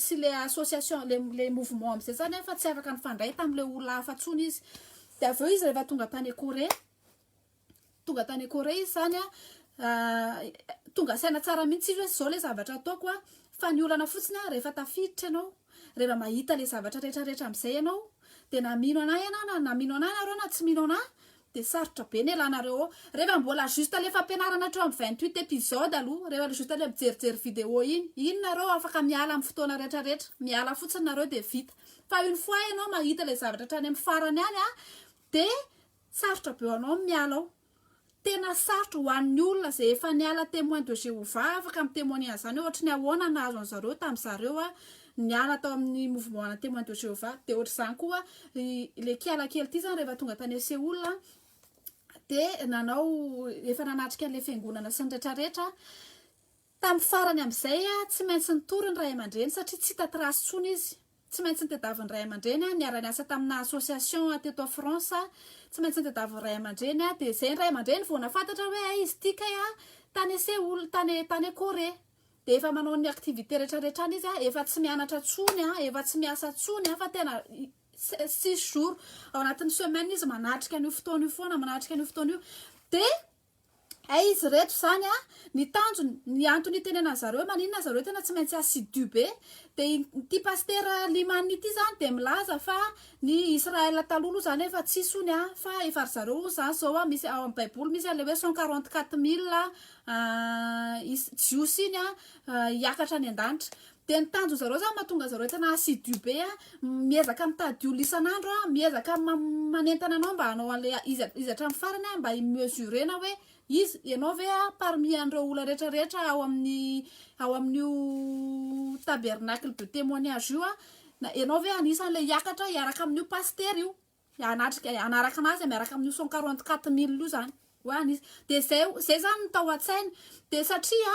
sy le association le mouvement am'izay zany fa tsy afaka nifandray tamin'le olona hafa-tsony izy de aveo izy rehefa tonga tany Corée izy zany tonga saina tsara mihitsy izy hoe zao le zavatra ataoko fa ny olana fotsiny rehefa tafiditra ianao rehefa mahita le zavatra rehetrarehetra am'izay ianao de namino anahy nareo na tsy mino anahy de sarotra be ny elanareo rehefa mbola juste le fampianarana hatreo amin'ny 28 épisode aloha rehefa juste le mijerijery vidéo iny nareo afaka miala amin'ny fotoana rehetrarehetra miala fotsiny nareo de vita fa une fois ianao mahita le zavatra trany amin'ny farany any de sarotra be anao miala ao tena sarotra ho an'ny olona zay efa niala témoin de Jéhovah afaka amin'ny témoignage zany ohatra ny ahoana nahazo an'zareo tamin'zareo niala tao amin'ny mouvement témoin de Jéhovah de ohatra zany koa le kiala kely ty zany rehefa tonga tany Séoul de nanao efa nanatrika an'le fiangonana sy ny rehetrarehetra tamin'ny farany am'izay tsy maintsy nitory ny ray aman-dreny satria tsy tatrasy tsony izy tsy maintsy nitadiaviny ray aman-dreny niara-niasa tamina association teto France tsy maintsy nitadiaviny ray aman-dreny de zay ny ray aman-dreny vao nafantatra hoe izy tika tany Séoul tany Corée de efa manao ny activité rehetrarehetra any izy efa tsy mianatra tsony efa tsy miasa tsony fa tena 6 jours ao anatin'ny semaine izy manatrika an'io fotoana io foana manatrika an'io fotoana io de izy rehetra zany ny tanjony ny antony tenena zareo maninona zareo tena tsy maintsy assidu be de ty pasteur Limani ty zany de milaza fa ny Israël talolo zany efa tsisy ony fa efa ry zareo zany zao misy ao amin'ny baiboly misy le hoe 144 000 jiosy iny hiakatra ny an-danitra de ny tanjony zareo zany mahatonga zareo tena assidu be miezaka mitady olo isan'andro miezaka manentana anao mba hanao an'le izy hatramin'ny farany mba imesurena hoe izy ianao ve parmi andreo olona rehetrarehetra ao amin'io tabernacle de témoignage io ianao ve anisan'le hiakatra hiaraka amin'io pasteur io anaraka anazy miaraka amin'io 144 000 io zany hoe anisy de zay zany ny tao an-tsainy de satria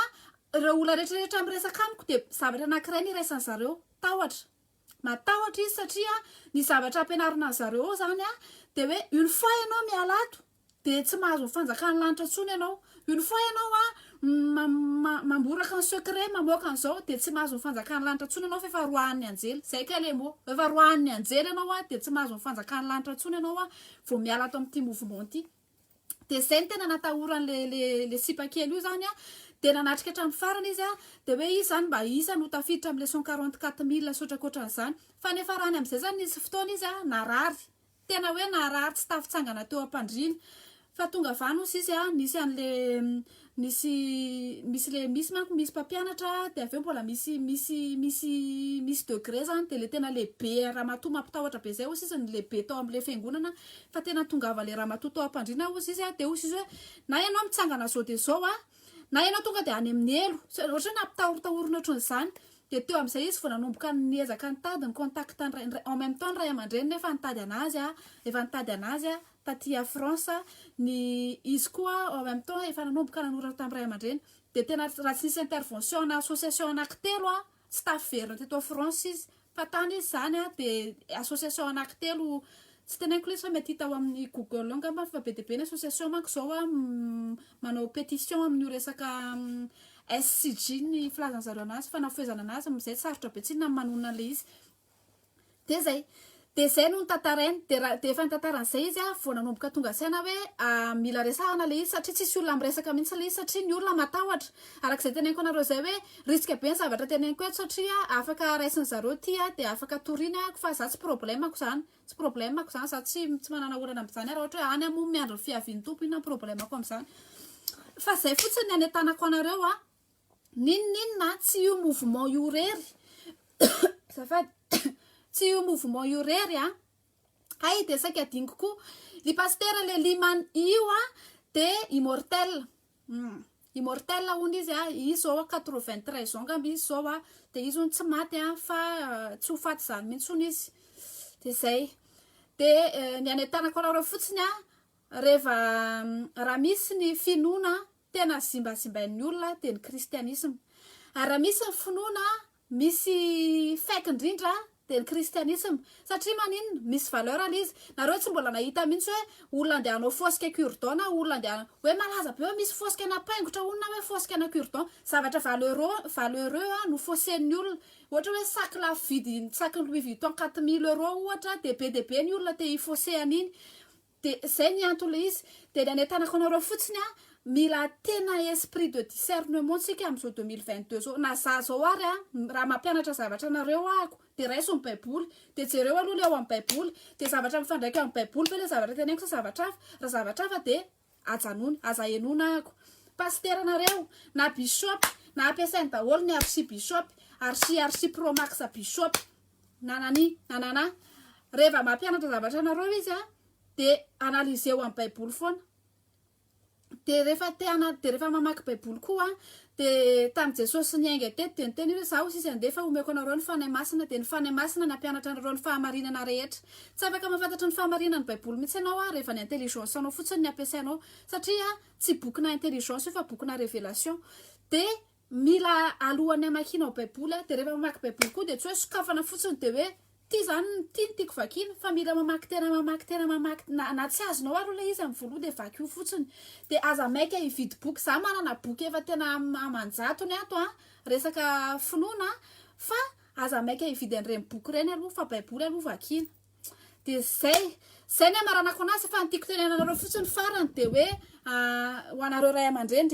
ireo olona rehetrarehetra miresaka amiko de zavatra anankiray ny iraisan'ny zareo matahotra izy satria ny zavatra ampianarina zareo zany de hoe une fois ianao mialato de tsy mahazo fanjakany lanitra tsony ianao io ny fa ianao mamboraka ny secret mamoaka an'izao de tsy mahazo fanjakany lanitra tsony ianao fa efa roahan'ny anjely zay ka le mo efa roahan'ny anjely ianao de tsy mahazo fanjakany lanitra tsony ianao vao miala ato amin'ity mouvement ty de zay ny tena natahoran'le le sipakely io zany de nanatrika hatramin'ny farany izy de hoe izy zany mba isa no tafiditra amin'ny 144 000 sotrakoatran'izany fa nefa rany amin'izay zany nisy fotoana izy narary tena hoe narary tsy tafitsangana teo ampandriny fa tonga vanosy izy nisy an'le misy manko misy mpampianatra de aveo mbola misy degré zany de le tena lehibe ramatoa mampitahotra be zay ozy izy ny lehibe tao am'le fiangonana fa tena tongava le ramatoa tao ampandrina ozy izy de ozy izy hoe na ianao mitsangana zao de zao na ianao tonga de any amin'ny elo ohatra hoe nampitahorotahorona ohatran'izany de teo amin'izay izy vao nanomboka niezaka nitady ny contact en même temps ny ray aman-dreny nefa nitady anazy efa nitady anazy taty à France ny izy koa en même temps efa nanomboka nanoratra tamin'ny ray aman-dreny de tena raha tsy nisy intervention na association anankitelo tsy tafiverina teto France izy fa tany izy zany de association anankitelo tsy teneniko izy fa mety hita ao amin'ny Google angamba fa be de be ny association manko zao manao pétition amin'io resaka SCG ny filazan'zareo anazy fa nafoezana anazy am'izay sarotra be tsy na manona le izy de zay no nitantarainy de efa nitantaran'izay izy vao nanomboka tonga saina hoe mila resahana le izy satria tsisy olona miresaka mihitsy le izy satria ny olona matahotra arak'izay teneniko anareo zay hoe risque be ny zavatra teneniko eto satria afaka raisin'ny zareo ty de afaka toriny fa za tsy problemako zany za tsy manana olana am'izany raha ohatra hoe any mo miandro ny fiavian'ny tompo ina problemako am'izany fa zay fotsiny ny anetanako anareo ninona tsy io mouvement io rery zafady tsy io mouvement io rery ay de saika adiniko koa li pasteur le liman io de immortel hony izy zao 93 zao angamba izy zao de izy ony tsy maty fa tsy ho faty zany mihitsy ony izy de zay de ny anetanako anareo fotsiny rehefa raha misy ny finoana tena zimbazimbain'ny olona de ny kristianisme ary raha misy ny finoana misy faiky indrindra de ny kristianisme satria maninona misy valeur izy nareo tsy mbola nahita mihitsy hoe olona andeha hanao fosika cure-dent na olona andeha hoe malaza be hoe misy fosika napaingotra olona hoe fosika na cure-dent zavatra valeureux no fosen'ny olona ohatra hoe sac la vidy sac Louis Vuitton 4 000 € ohatra de be ny olona te hifosé an'iny de zay ny antony le izy de ny anetanako anareo fotsiny mila tena esprit de discernement tsika am'izao 2022 zao na za zao ary raha mampianatra zavatra nareo ako de raiso ny baiboly de jereo aloha le ao amin'ny baiboly de zavatra mifandraika amin'ny baiboly fa le zavatra teneniko sa zavatra hafa raha zavatra hafa de ajanony aza enona ako pasteur nareo na bishop na ampiasainy daholo ny archibishop archipromax bishop nanana rehefa mampianatra zavatra nareo izy de analyseo amin'ny baiboly foana de rehefa mamaky baiboly koa de tamin'ny Jesosy ny aingay teto de niteny hoe zaho izy andefa omeko anareo ny fanahy masina de ny fanahy masina nampianatra anareo ny fahamarinana rehetra tsy afaka mahafantatra ny fahamarinana baiboly mihitsy ianao rehefa ny intelligence anao fotsiny ny ampiasainao satria tsy bokina intelligence fa bokina révélation de mila alohan'ny amakinao baiboly de rehefa mamaky baiboly koa de tsy hoe sokafana fotsiny de hoe ty zany ty tiako vakina fa mila mamaky tena mamaky na tsy azonao aloha le izy amin'ny voaloha de vaky io fotsiny de aza maika hividy boky za manana boky efa tena amanjatony ato resaka finoana fa aza maika hividy an'ireny boky reny aloha fa baiboly aloha vakina de zay ny amaranako anazy fa nytiako tenenanareo fotsiny farany de hoe ho anareo ray aman-dreny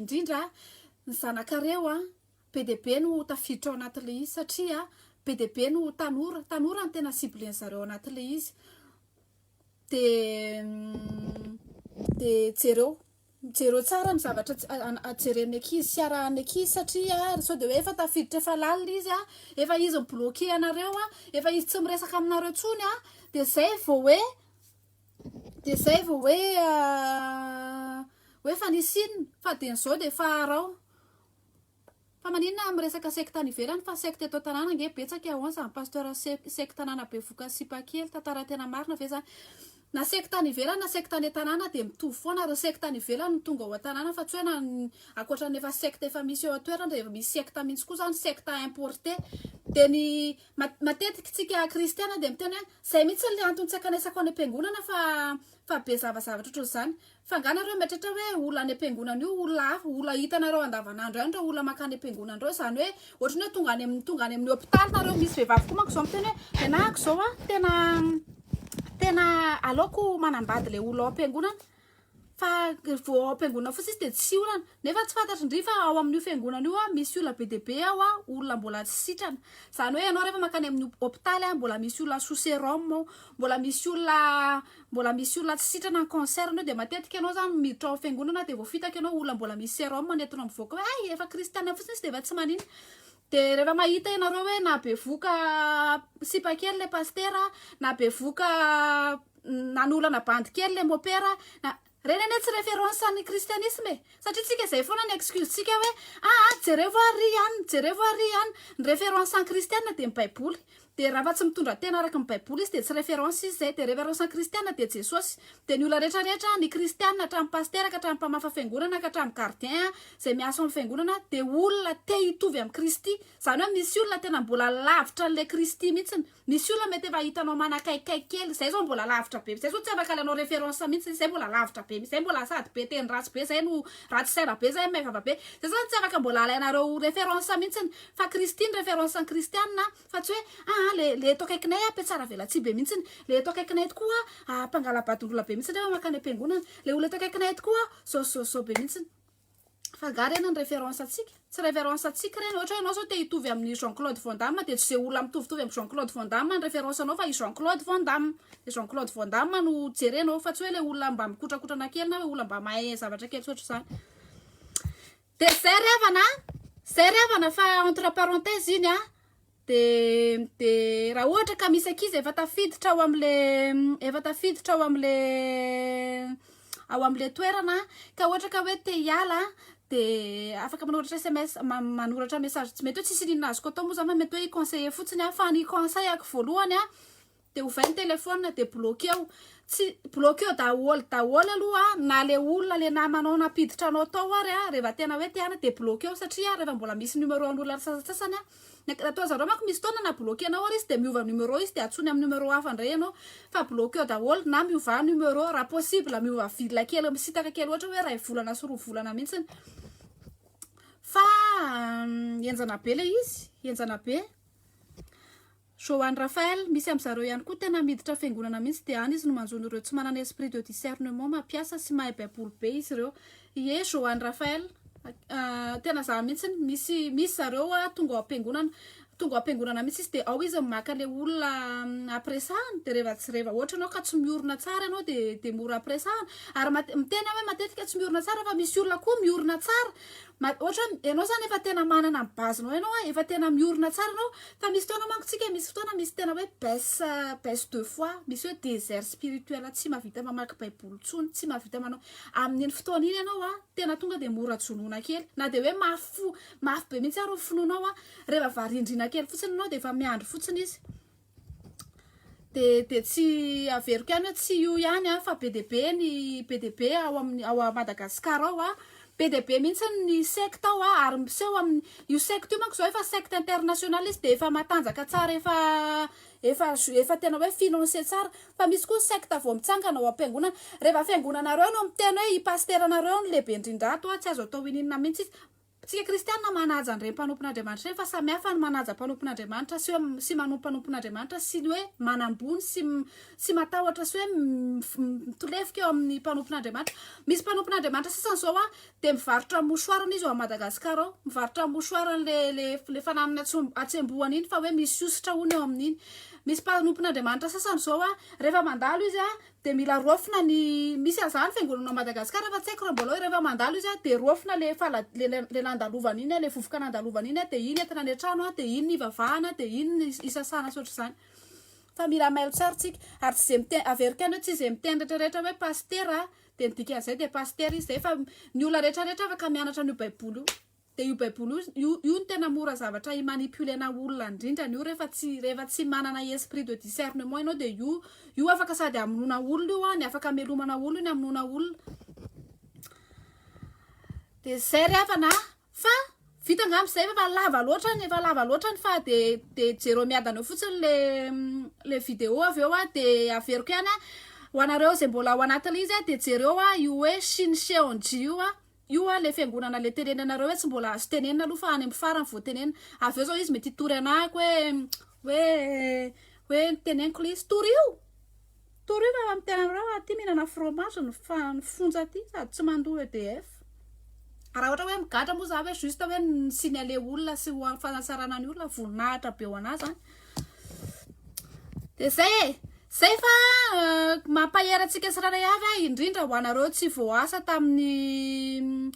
indrindra ny zanakareo be de be no tafiditra ao anatin'le izy satria be de be no tanora ny tena ciblen'ny zareo anatin'le izy de jereo tsara ny zavatra jeren'ny ankizy sy arahan'ny ankizy satria sao de hoe efa tafiditra efa lalina izy efa izy mbloqué anareo efa izy tsy miresaka aminareo tsony de zay vao hoe fa nisinina fa de n'zao de farao fa maninona miresaka secte any ivelany fa secte eto tanàna nge betsaka ao zany pasteur secte tanàna be voka sipakely tantara tena marina ve zany na sekta ny ivelany na sekta ny tanàna de mitovy foana ary sekta ny ivelany tonga ao tanàna fa tsy hoe na akoatra nefa sekta efa misy eo atoerana rehefa misy sekta mihitsy koa zany sekta importé de ny matetiky tsika kristiana de miteny hoe zay mihitsy le antony tsy akanesako any am-piangonana fa be zavazavatra ohatr'izany fa nganareo metratra hoe olona any am-piangonana io olona hitanareo andavanandro ihany reo olona makany am-piangonana reo zany hoe ohatrany hoe tonga any amin'ny hôpitaly nareo misy vehivavy koa manko zao miteny hoe tenahako zao a tena aleoko manambady le olona ao am-piangonana fa vao ao am-piangonana fotsy izy de tsy olana nefa tsy fantatry ndry fa ao amin'io fiangonana io a misy olona be de be ao a olona mbola tsy sitrana zany hoe ianao rehefa makany amin'ny hôpitaly a mbola misy olona sous sérum ao mbola misy olona tsy sitrana ny cancer anao de matetika ianao zany miditra ao fiangonana de vao fitaka ianao olona mbola misy sérum manentona mivoaka hoe ay efa kristiana fotsiny izy de efa tsy manino de rehefa mahita ianareo hoe na bevoka sipa kely le pastera na bevoka nanolana bandy kely le mopera na reny ane tsy référence ny kristianisme satria tsika zay foana ny excuse tsika hoe jerevo ary ihany ny référence ny kristiana de ny baiboly de raha fa tsy mitondra tena araka ny baiboly izy de tsy référence izy zay de référence ny kristiana de jesosy de ny olona rehetrarehetra ny kristiana hatramin'ny pastera ka hatramin'ny mpamafa fiangonana ka hatramin'ny gardien zay miasa amin'ny fiangonana de olona te hitovy amin'ny kristy zany hoe misy olona tena mbola lavitra le kristy mihitsiny misy olona mety efa hitanao manakaikaiky kely zay zao mbola lavitra be zay zao tsy afaka alanao référence mihitsy zay mbola lavitra be zay mbola sady be teny ratsy be zay no ratsy saina be zay maivava be zay zao tsy afaka mbola alainareo référence mihitsiny fa kristy ny référence ny kristiana fa tsy hoe le eto akaikinay ampetsara velatsy be mihitsiny le eto akaikinay tokoa mpangalabadin'olona be mihitsiny rehefa makany am-piangonana le olona eto akaikinay tokoa zao be mihitsiny fa garena ny référence atsika tsy référence atsika reny ohatra hoe anao zao te hitovy amin'ny Jean-Claude Van Damme de tsy zay olona mitovitovy amin'ny Jean-Claude Van Damme ny référence anao fa i Jean-Claude Van Damme de Jean-Claude Van Damme no jerenao fa tsy hoe le olona mba mikotrakotrana kely na hoe olona mba mahay zavatra kely sotra zany de zay revana fa entre parenthèse iny de raha ohatra ka misy akizy efa tafiditra ao am'le toerana ka ohatra ka hoe te hiala de afaka manoratra SMS manoratra message tsy mety hoe tsisy ninona azoko atao moa zany fa mety hoe conseiller fotsiny fa ny conseillako voalohany de ovainy telefona de bloqueo tsy bloqueo daholo aloha na le olona le namanao napiditra anao tao ary rehefa tena hoe tiana de bloqueo satria rehefa mbola misy numéro an'olona sasasasany atao zareo manko misy taona na bloqué anao ary izy de miova numéro izy de atsony amin'ny numéro hafa indray anao fa bloqueo daholo na miova numéro raha possible miova vila kely misitaka kely ohatra hoe ray volana sy roa volana mihitsiny fa enjana be le izy enjana be Joanne Raphaël misy am'zareo ihany koa tena miditra fiangonana mihitsy de any izy no manjony ireo tsy manana esprit de discernement mampiasa sy mahay baiboly be izy ireo ie Joanne Raphaël tena za mihitsy misy zareo tonga ao am-piangonana mihitsy izy de ao izy maka le olona apresahany de rehefa ohatra anao ka tsy miorina tsara anao de mora apresahana ary miteny hoe matetika tsy miorina tsara fa misy olona koa miorina tsara ohatra ianao zany efa tena manana bazinao ianao efa tena miorina tsara anao fa misy fotoana manko tsika misy fotoana misy tena hoe baisse deux fois misy hoe désert spirituel tsy mahavita mamaky baiboly tsony tsy mahavita manao amin'iny fotoana iny ianao tena tonga de mora jonona kely na de hoe mafy be mihitsy ary finoanao rehefa varindrina kely fotsiny anao de efa miandry fotsiny izy de tsy averiko ihany hoe tsy io ihany fa be de be ao Madagasikara ao be de be mihitsy ny secte ao ary miseho io secte io manko zao efa secte international izy de efa matanjaka tsara efa tena hoe financé tsara fa misy koa secte vao mitsangana ao am-piangonana rehefa fiangonanareo no miteny hoe i pasteranareo no lehibe indrindra ato tsy azo atao ininona mihitsy izy tsika kristiana manaja an'ireny mpanompon'Andriamanitra reny fa samihafa ny manaja mpanompon'Andriamanitra sy manompompanompon'Andriamanitra sy ny hoe manambony sy matahotra sy hoe mitolefika eo amin'ny mpanompon'Andriamanitra misy mpanompon'Andriamanitra sasany zao de mivarotra mouchoir izy ao Madagasikara ao mivarotra mouchoir le fananana atsembohany iny fa hoe misy ositra hony eo amin'iny misy mpanompon'Andriamanitra sasany zao rehefa mandalo izy de mila rofina ny misy azany fiangonana Madagasikara fa tsy haiko raha mbola hoe rehefa mandalo izy de rofina le nandalovany iny le vovoka nandalovany iny de iny entina any an-trano de iny ny ivavahana de iny ny isasana sotra zany fa mila mailo tsara tsika ary tsy zay miteny averika any hoe tsy zay miteny rehetrarehetra hoe pastera de ny dikan'izay de pastera izy zay fa ny olona rehetrarehetra afaka mianatra an'io baiboly io de io baiboly io no tena mora zavatra imanipulena olona indrindrany io rehefa tsy manana esprit de discernement ianao de io afaka sady amonona olona io ny afaka melomana olona ny amonona olona de zay ry havana fa vita ngam'izay fa lava loatra ny fa de jero miadana fotsiny le vidéo avy eo de averiko ihany ho anareo zay mbola ao anatiny izy de jereo io hoe Shin Seong-ji io le fiangonana le tenenanareo hoe tsy mbola azo tenenina aloha fa any amin'ny farany vao tenenina avy eo zao izy mety tory anahako hoe teneniko le izy tory io fa amitenanareo aty mihinana fromage ny fonja aty sady tsy mandoa EDF raha ohatra hoe migatra moa za hoe juste hoe ny signale olona sy ho fanasarana ny olona voninahitra be ho anazy zany de zay fa mampaherantsika siraray avy indrindra ho anareo tsy voasa tamin'ny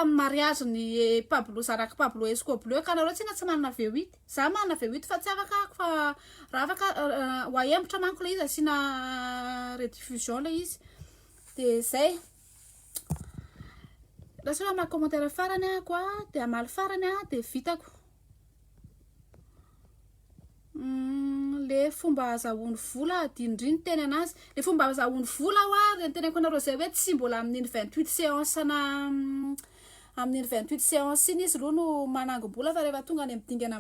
mariage ny Pablo zanaky Pablo Escobar ka anareo tsina tsy manana V8 za manana V8 fa tsy afaka fa raha afaka ho ahembotra manko le izy asina rediffusion le izy de zay raha ma commentaire farany koa de amaly farany de vitako le fomba azahoany vola dindriny teny anazy le fomba azahoany vola reny teneniko anareo zay hoe tsy mbola amin'ny 28 séance amin'ny 28 séance iny izy aloha no manangom-bola fa rehefa tonga any amin'ny dingana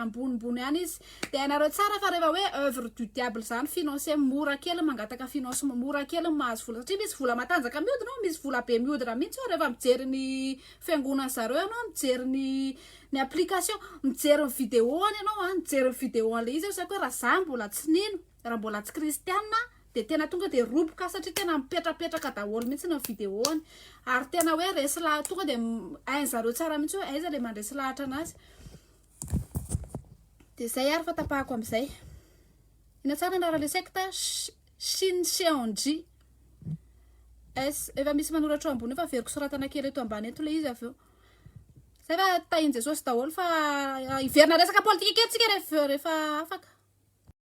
ambonimbony any izy de anareo tsara fa rehefa hoe œuvre du diable zany financier mora kely mangataka financement mora kely mahazo vola satria misy vola matanjaka mihodina misy vola be mihodina mihitsy rehefa mijery ny fiangonana zareo ianao mijery ny application mijery ny vidéo any ianao mijery ny vidéo an'le izy saky hoe raha za mbola tsy nino raha mbola tsy kristianina de tena tonga de roboka satria tena mipetrapetraka daholo mihitsy ny vidéo any ary tena hoe resy tonga de hainy zareo tsara mihitsy hoe aiza le mandresy lahatra anazy de zay ary fa tapahako am'izay ina tsara anarana le secte Shin Seong-ji efa misy manoratra ambony efa veriko soratana kely eto ambany eto le izy avy eo zay fa tahiny Jesosy daholo fa iverina resaka politika kely tsika rehefa afaka